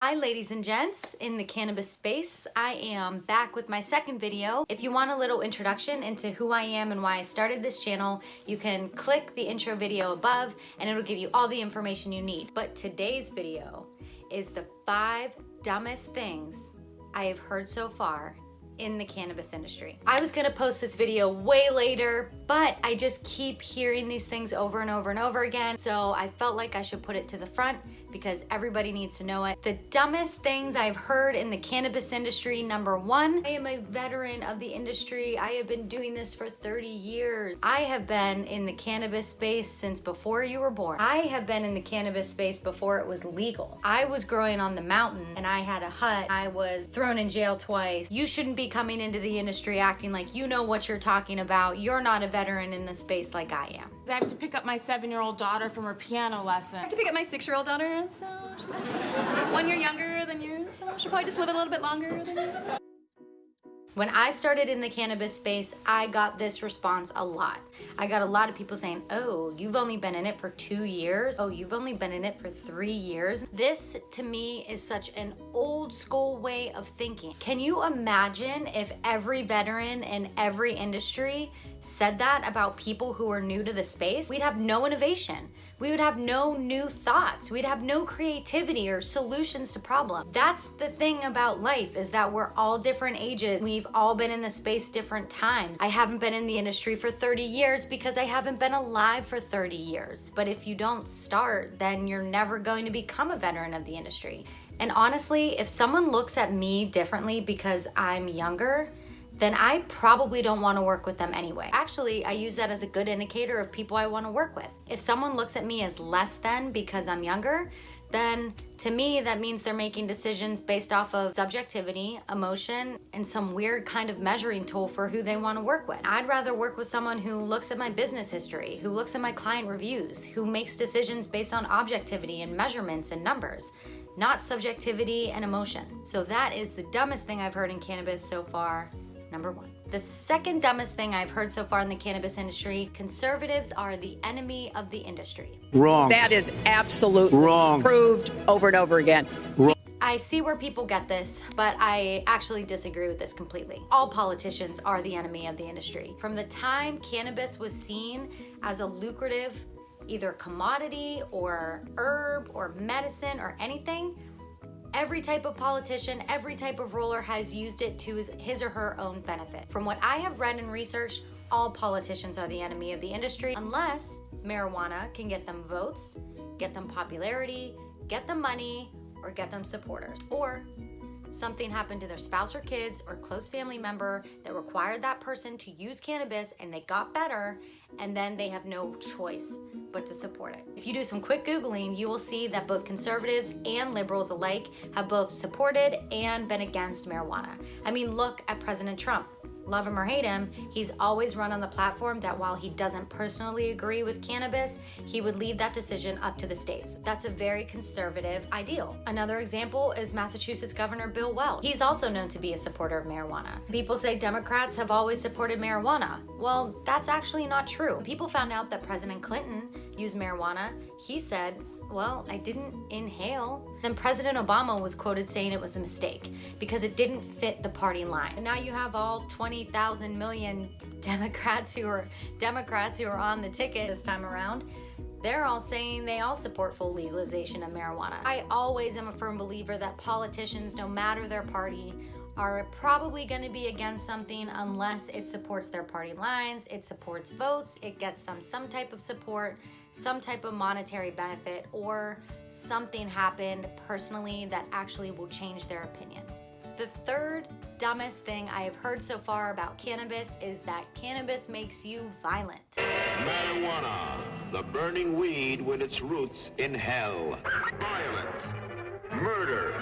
Hi ladies and gents in the cannabis space. I am back with my second video. If you want a little introduction into who I am and why I started this channel, you can click the intro video above and it'll give you all the information you need. But today's video is the 5 dumbest things I have heard so far in the cannabis industry. I was gonna post this video way later, but I just keep hearing these things over and over and over again. So I felt like I should put it to the front because everybody needs to know it. The dumbest things I've heard in the cannabis industry. Number 1, I am a veteran of the industry. I have been doing this for 30 years. I have been in the cannabis space since before you were born. I have been in the cannabis space before it was legal. I was growing on the mountain and I had a hut. I was thrown in jail twice. You shouldn't be coming into the industry acting like you know what you're talking about. You're not a veteran in the space like I am. I have to pick up my 7-year-old daughter from her piano lesson. I have to pick up my 6-year-old daughter, so she's 1 year younger than you, so she'll probably just live a little bit longer than you. When I started in the cannabis space, I got this response a lot. I got a lot of people saying, oh, you've only been in it for 2 years. Oh, you've only been in it for 3 years. This, to me, is such an old school way of thinking. Can you imagine if every veteran in every industry said that about people who are new to the space? We'd have no innovation. We would have no new thoughts. We'd have no creativity or solutions to problems. That's the thing about life, is that we're all different ages. We've all been in the space different times. I haven't been in the industry for 30 years because I haven't been alive for 30 years. But if you don't start, then you're never going to become a veteran of the industry. And honestly, if someone looks at me differently because I'm younger, then I probably don't want to work with them anyway. Actually, I use that as a good indicator of people I want to work with. If someone looks at me as less than because I'm younger, then to me, that means they're making decisions based off of subjectivity, emotion, and some weird kind of measuring tool for who they want to work with. I'd rather work with someone who looks at my business history, who looks at my client reviews, who makes decisions based on objectivity and measurements and numbers, not subjectivity and emotion. So that is the dumbest thing I've heard in cannabis so far. Number 1. The second dumbest thing I've heard so far in the cannabis industry: conservatives are the enemy of the industry. Wrong. That is absolutely wrong. Proved over and over again. Wrong. I see where people get this, but I actually disagree with this completely. All politicians are the enemy of the industry. From the time cannabis was seen as a lucrative either commodity or herb or medicine or anything, every type of politician, every type of ruler has used it to his or her own benefit. From what I have read and researched, all politicians are the enemy of the industry unless marijuana can get them votes, get them popularity, get them money, or get them supporters. Or something happened to their spouse or kids or close family member that required that person to use cannabis and they got better, and then they have no choice but to support it. If you do some quick Googling, you will see that both conservatives and liberals alike have both supported and been against marijuana. I mean, look at President Trump. Love him or hate him, he's always run on the platform that while he doesn't personally agree with cannabis, he would leave that decision up to the states. That's a very conservative ideal. Another example is Massachusetts Governor Bill Weld. He's also known to be a supporter of marijuana. People say Democrats have always supported marijuana. Well, that's actually not true. When people found out that President Clinton used marijuana, he said, well, I didn't inhale. Then President Obama was quoted saying it was a mistake because it didn't fit the party line. And now you have all 20,000 million Democrats who are on the ticket this time around. They're all saying they all support full legalization of marijuana. I always am a firm believer that politicians, no matter their party, are probably going to be against something unless it supports their party lines, it supports votes, it gets them some type of support, some type of monetary benefit, or something happened personally that actually will change their opinion. The third dumbest thing I have heard so far about cannabis is that cannabis makes you violent. Marijuana, the burning weed with its roots in hell. Violence, murder,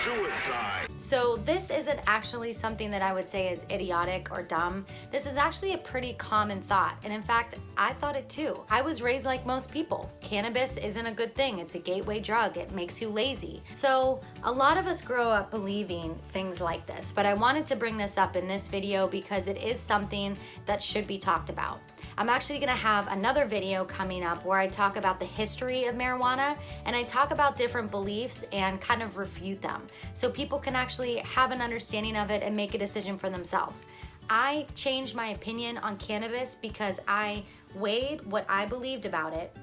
suicide. So this isn't actually something that I would say is idiotic or dumb. This is actually a pretty common thought. And in fact, I thought it too. I was raised like most people. Cannabis isn't a good thing. It's a gateway drug. It makes you lazy. So a lot of us grow up believing things like this, but I wanted to bring this up in this video because it is something that should be talked about. I'm actually gonna have another video coming up where I talk about the history of marijuana, and I talk about different beliefs and kind of refute them, so people can actually have an understanding of it and make a decision for themselves. I changed my opinion on cannabis because I weighed what I believed about it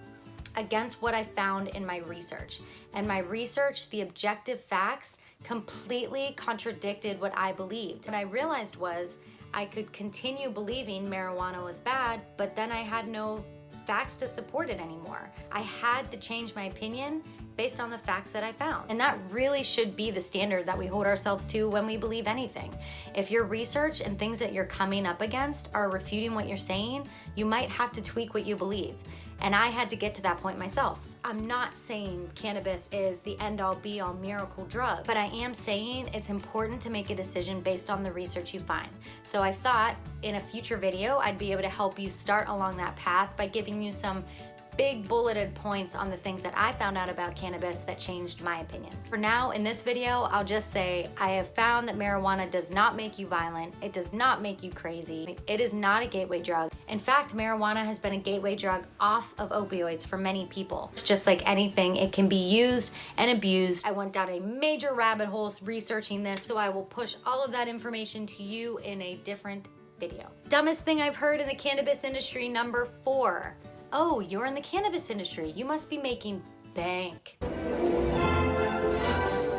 against what I found in my research. And my research, the objective facts, completely contradicted what I believed. What I realized was I could continue believing marijuana was bad, but then I had no facts to support it anymore. I had to change my opinion based on the facts that I found. And that really should be the standard that we hold ourselves to when we believe anything. If your research and things that you're coming up against are refuting what you're saying, you might have to tweak what you believe. And I had to get to that point myself. I'm not saying cannabis is the end-all be-all miracle drug, but I am saying it's important to make a decision based on the research you find. So I thought in a future video, I'd be able to help you start along that path by giving you some big bulleted points on the things that I found out about cannabis that changed my opinion. For now, in this video, I'll just say I have found that marijuana does not make you violent. It does not make you crazy. It is not a gateway drug. In fact, marijuana has been a gateway drug off of opioids for many people. It's just like anything, it can be used and abused. I went down a major rabbit hole researching this, so I will push all of that information to you in a different video. Dumbest thing I've heard in the cannabis industry, number 4. Oh, you're in the cannabis industry. You must be making bank.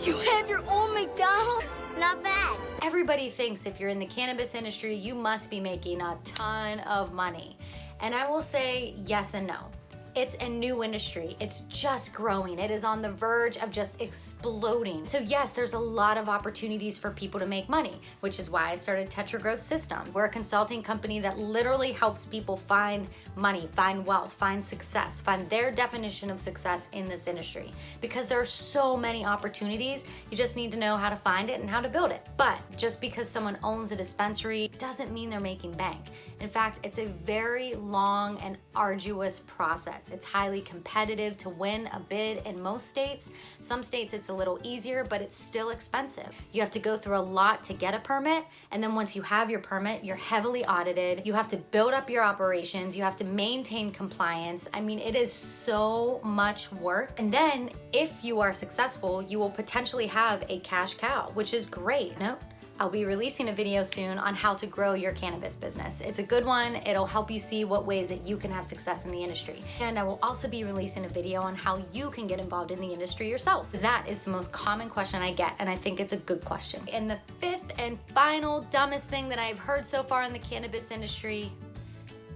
You have your own McDonald's? Not bad. Everybody thinks if you're in the cannabis industry, you must be making a ton of money. And I will say yes and no. It's a new industry. It's just growing. It is on the verge of just exploding. So yes, there's a lot of opportunities for people to make money, which is why I started Tetra Growth Systems. We're a consulting company that literally helps people find money, find wealth, find success, find their definition of success in this industry. Because there are so many opportunities, you just need to know how to find it and how to build it. But just because someone owns a dispensary doesn't mean they're making bank. In fact, it's a very long and arduous process. It's highly competitive to win a bid in most states. Some states it's a little easier, but it's still expensive. You have to go through a lot to get a permit, and then once you have your permit, you're heavily audited. You have to build up your operations. You have to maintain compliance. I mean, it is so much work. And then if you are successful, you will potentially have a cash cow, which is great. No? I'll be releasing a video soon on how to grow your cannabis business. It's a good one. It'll help you see what ways that you can have success in the industry. And I will also be releasing a video on how you can get involved in the industry yourself. That is the most common question I get, and I think it's a good question. And the 5th and final dumbest thing that I've heard so far in the cannabis industry,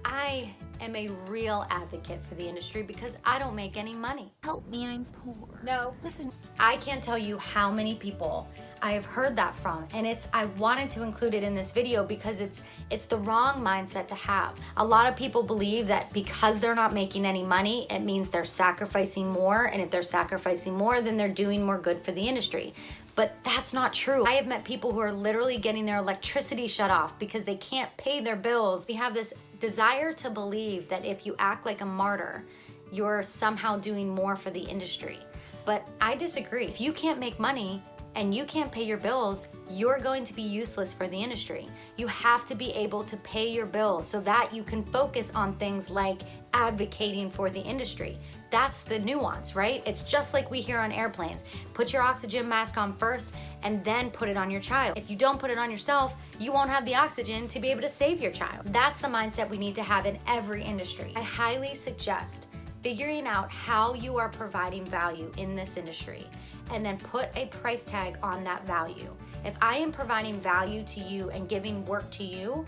I am a real advocate for the industry because I don't make any money. Help me, I'm poor. No, listen. I can't tell you how many people I have heard that from, and I wanted to include it in this video because it's the wrong mindset to have. A lot of people believe that because they're not making any money, it means they're sacrificing more, and if they're sacrificing more, then they're doing more good for the industry. But that's not true. I have met people who are literally getting their electricity shut off because they can't pay their bills. We have this desire to believe that if you act like a martyr, you're somehow doing more for the industry. But I disagree. If you can't make money and you can't pay your bills, you're going to be useless for the industry. You have to be able to pay your bills so that you can focus on things like advocating for the industry. That's the nuance, right? It's just like we hear on airplanes. Put your oxygen mask on first and then put it on your child. If you don't put it on yourself, you won't have the oxygen to be able to save your child. That's the mindset we need to have in every industry. I highly suggest figuring out how you are providing value in this industry and then put a price tag on that value. If I am providing value to you and giving work to you,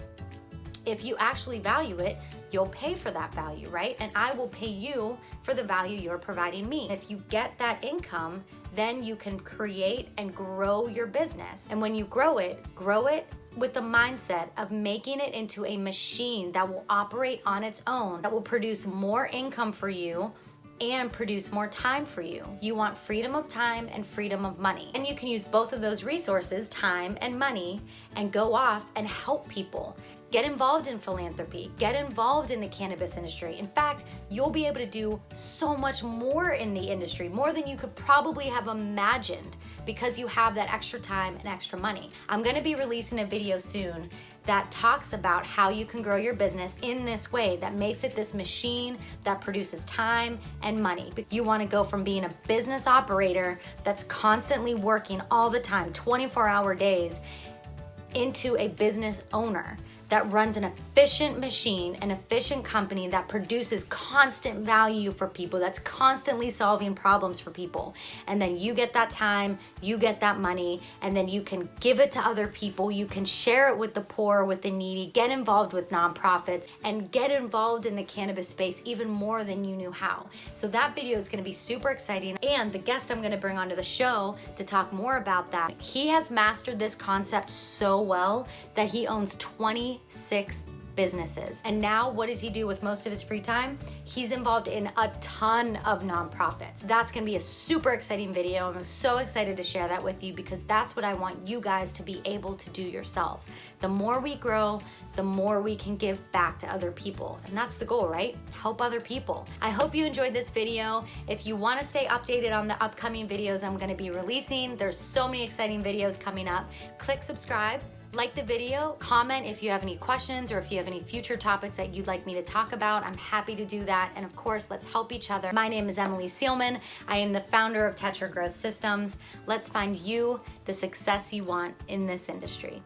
if you actually value it, you'll pay for that value, right? And I will pay you for the value you're providing me. If you get that income, then you can create and grow your business. And when you grow it with the mindset of making it into a machine that will operate on its own, that will produce more income for you and produce more time for you. You want freedom of time and freedom of money. And you can use both of those resources, time and money, and go off and help people. Get involved in philanthropy. Get involved in the cannabis industry. In fact, you'll be able to do so much more in the industry, more than you could probably have imagined because you have that extra time and extra money. I'm gonna be releasing a video soon that talks about how you can grow your business in this way that makes it this machine that produces time and money. You want to go from being a business operator that's constantly working all the time, 24-hour days, into a business owner that runs an efficient machine, an efficient company that produces constant value for people, that's constantly solving problems for people. And then you get that time, you get that money, and then you can give it to other people. You can share it with the poor, with the needy, get involved with nonprofits, and get involved in the cannabis space even more than you knew how. So that video is gonna be super exciting. And the guest I'm gonna bring onto the show to talk more about that, he has mastered this concept so well that he owns 26 businesses. And now what does he do with most of his free time? He's involved in a ton of nonprofits. That's gonna be a super exciting video. I'm so excited to share that with you because that's what I want you guys to be able to do yourselves. The more we grow, the more we can give back to other people. And that's the goal, right? Help other people. I hope you enjoyed this video. If you wanna stay updated on the upcoming videos I'm gonna be releasing, there's so many exciting videos coming up. Click subscribe. Like the video, comment if you have any questions or if you have any future topics that you'd like me to talk about. I'm happy to do that. And of course, let's help each other. My name is Emily Seelman. I am the founder of Tetra Growth Systems. Let's find you the success you want in this industry.